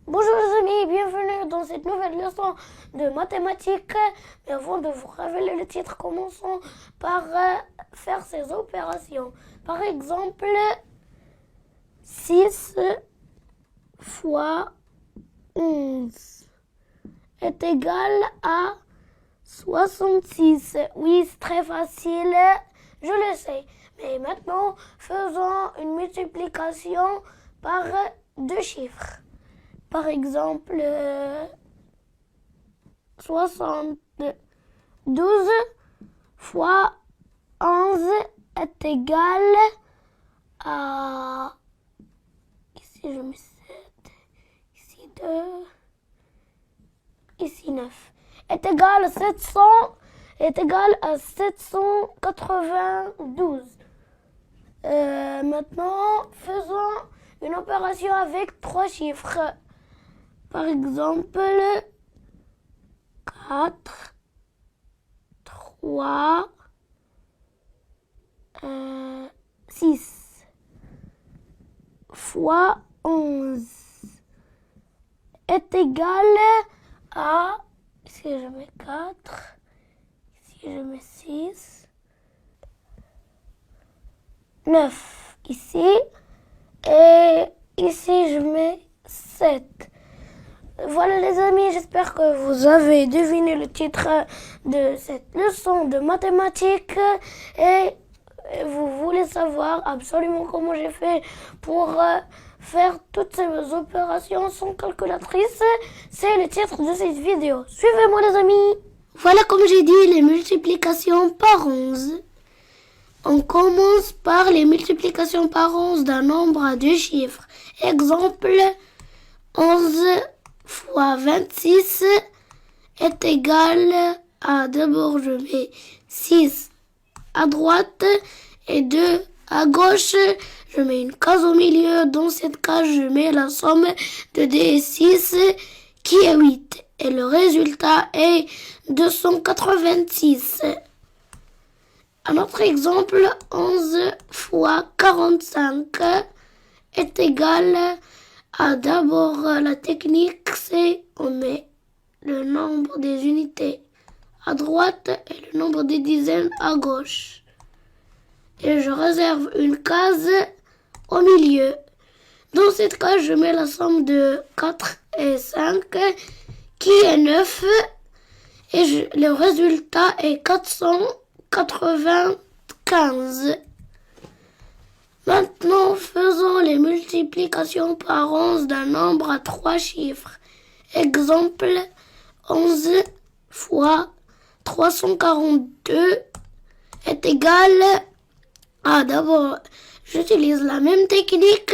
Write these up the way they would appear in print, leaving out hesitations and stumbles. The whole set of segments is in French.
Bonjour les amis, bienvenue dans cette nouvelle leçon de mathématiques. Mais avant de vous révéler le titre, commençons par faire ces opérations. Par exemple, 6 fois 11 est égal à 66. Oui, c'est très facile, je le sais. Mais maintenant, faisons une multiplication par deux chiffres. Par exemple, 72 fois 11 est égal à... Ici, je mets 7. Ici, 2. Ici, 9. Est égal à 700. Est égal à 792. Maintenant, faisons une opération avec trois chiffres. Par exemple, 4, 3, 6 fois 11 est égal à, ici je mets 4, ici je mets 6, 9 ici, et ici je mets 7. Voilà les amis, j'espère que vous avez deviné le titre de cette leçon de mathématiques et vous voulez savoir absolument comment j'ai fait pour faire toutes ces opérations sans calculatrice. C'est le titre de cette vidéo. Suivez-moi les amis. Voilà comme j'ai dit les multiplications par 11. On commence par les multiplications par 11 d'un nombre à deux chiffres. Exemple, 11 fois 26 est égal à, d'abord je mets 6 à droite et 2 à gauche. Je mets une case au milieu. Dans cette case, je mets la somme de 2 et 6 qui est 8. Et le résultat est 286. Un autre exemple, 11 fois 45 est égal à, d'abord la technique, c'est on met le nombre des unités à droite et le nombre des dizaines à gauche. Et je réserve une case au milieu. Dans cette case, je mets la somme de 4 et 5 qui est 9 et le résultat est 495. Maintenant, faisons les multiplications par 11 d'un nombre à trois chiffres. Exemple, 11 fois 342 est égal à, d'abord, j'utilise la même technique,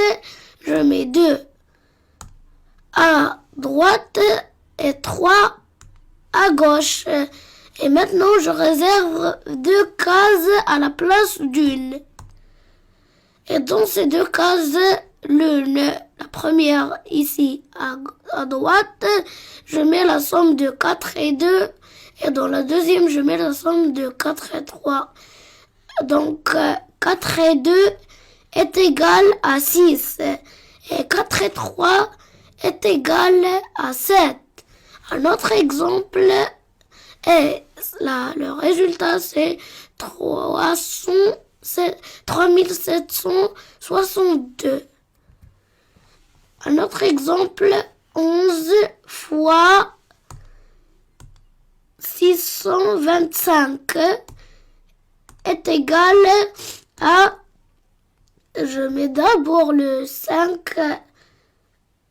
je mets 2 à droite et 3 à gauche. Et maintenant, je réserve deux cases à la place d'une. Et dans ces deux cases, la première ici à droite, je mets la somme de 4 et 2. Et dans la deuxième, je mets la somme de 4 et 3. Donc 4 et 2 est égal à 6. Et 4 et 3 est égal à 7. Un autre exemple est le résultat, c'est 3762. Un autre exemple, 11 fois 625 est égal à, je mets d'abord le 5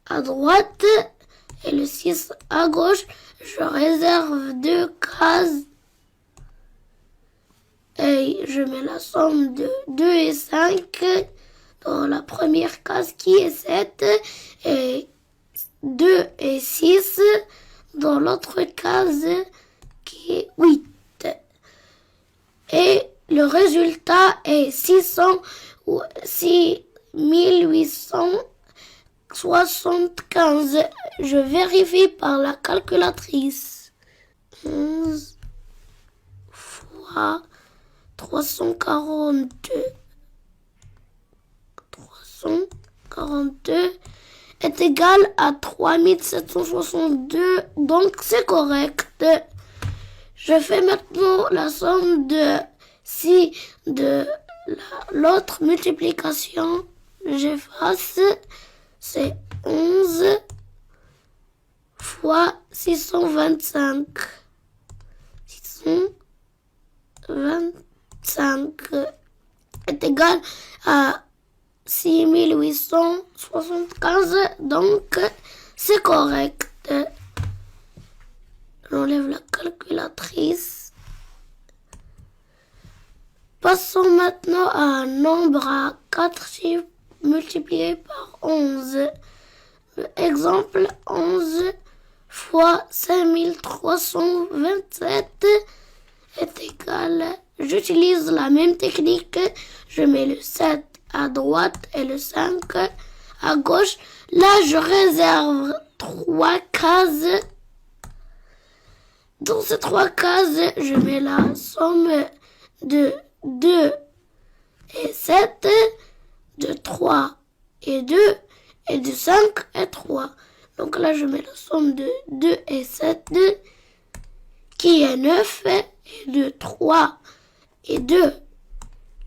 à droite et le 6 à gauche. Je réserve deux cases et je mets la somme de 2 et 5 dans la première case qui est 7 et 2 et 6 dans l'autre case qui est 8. Et le résultat est 6875. Je vérifie par la calculatrice. 11 fois 342. est égal à 3762, donc c'est correct. Je fais maintenant la somme de l'autre multiplication. J'efface, c'est 11 fois 625. 625 est égal à 6875, donc c'est correct. J'enlève la calculatrice. Passons maintenant à un nombre à 4 chiffres multiplié par 11. Exemple, 11 fois 5327 est égal. J'utilise la même technique. Je mets le 7 à droite et le 5 à gauche. Là, je réserve 3 cases. Dans ces 3 cases, je mets la somme de 2 et 7, de 3 et 2, et de 5 et 3. Donc là, je mets la somme de 2 et 7, qui est 9, et de 3 et 2,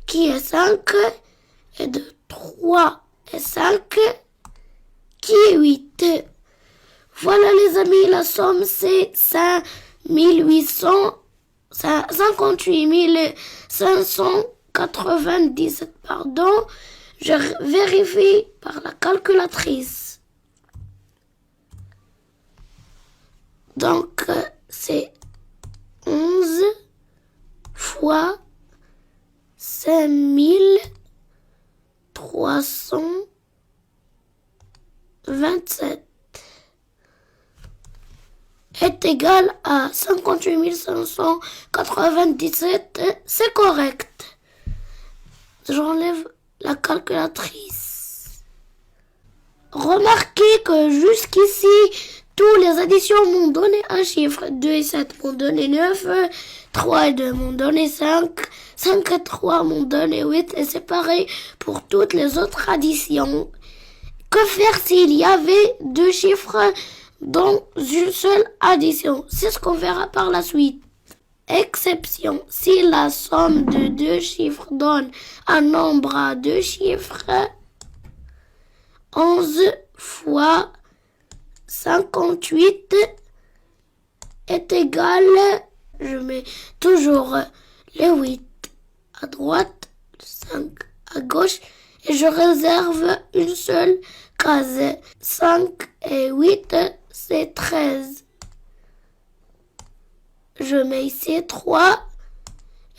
qui est 5, et de 3 et 5, qui est 8. Voilà les amis, la somme c'est 58 597, pardon. Je vérifie par la calculatrice. Donc, c'est 11 fois 5327 est égal à 58 597. C'est correct. J'enlève la calculatrice. Remarquez que jusqu'ici, tous les additions m'ont donné un chiffre. 2 et 7 m'ont donné 9, 3 et 2 m'ont donné 5, 5 et 3 m'ont donné 8, et c'est pareil pour toutes les autres additions. Que faire s'il y avait 2 chiffres dans une seule addition? C'est ce qu'on verra par la suite. Exception, si la somme de 2 chiffres donne un nombre à 2 chiffres, 11 fois 58 est égal, je mets toujours le 8 à droite, le 5 à gauche, et je réserve une seule case. 5 et 8, c'est 13. Je mets ici 3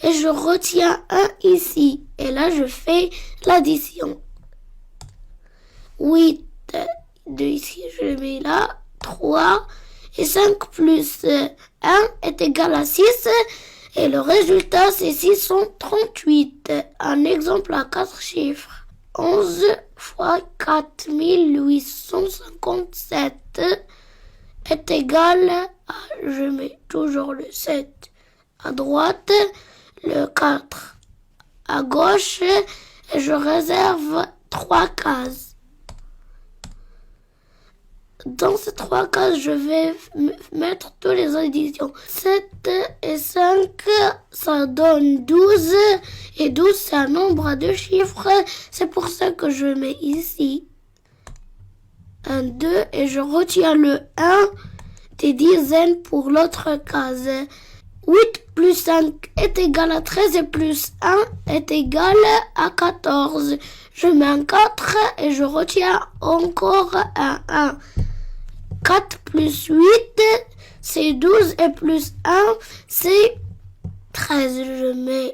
et je retiens 1 ici. Et là, je fais l'addition. 8 de ici, je le mets là. 3 et 5 plus 1 est égal à 6. Et le résultat, c'est 638. Un exemple à 4 chiffres. 11 fois 4857 est égal à, je mets toujours le 7 à droite, le 4 à gauche, et je réserve 3 cases. Dans ces 3 cases, je vais mettre toutes les additions. 7 et 5, ça donne 12. Et 12, c'est un nombre à 2 chiffres. C'est pour ça que je mets ici un 2 et je retiens le 1 des dizaines pour l'autre case. 8 plus 5 est égal à 13 et plus 1 est égal à 14. Je mets un 4 et je retiens encore un 1. 4 plus 8, c'est 12 et plus 1, c'est 13. Je mets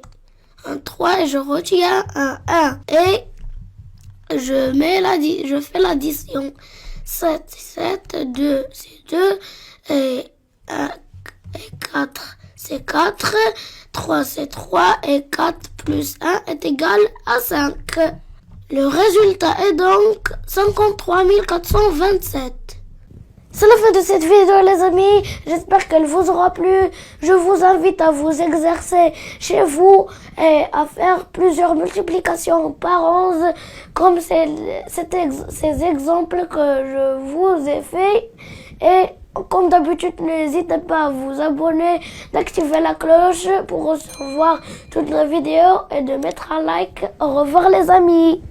un 3 et je retiens un 1. Et je fais l'addition. 7, 7, 2, c'est 2. Et 1 et 4, c'est 4. 3, c'est 3. Et 4 plus 1 est égal à 5. Le résultat est donc 53 427. C'est la fin de cette vidéo les amis, j'espère qu'elle vous aura plu. Je vous invite à vous exercer chez vous et à faire plusieurs multiplications par 11 comme ces exemples que je vous ai fait. Et comme d'habitude, n'hésitez pas à vous abonner, d'activer la cloche pour recevoir toutes les vidéos et de mettre un like. Au revoir les amis.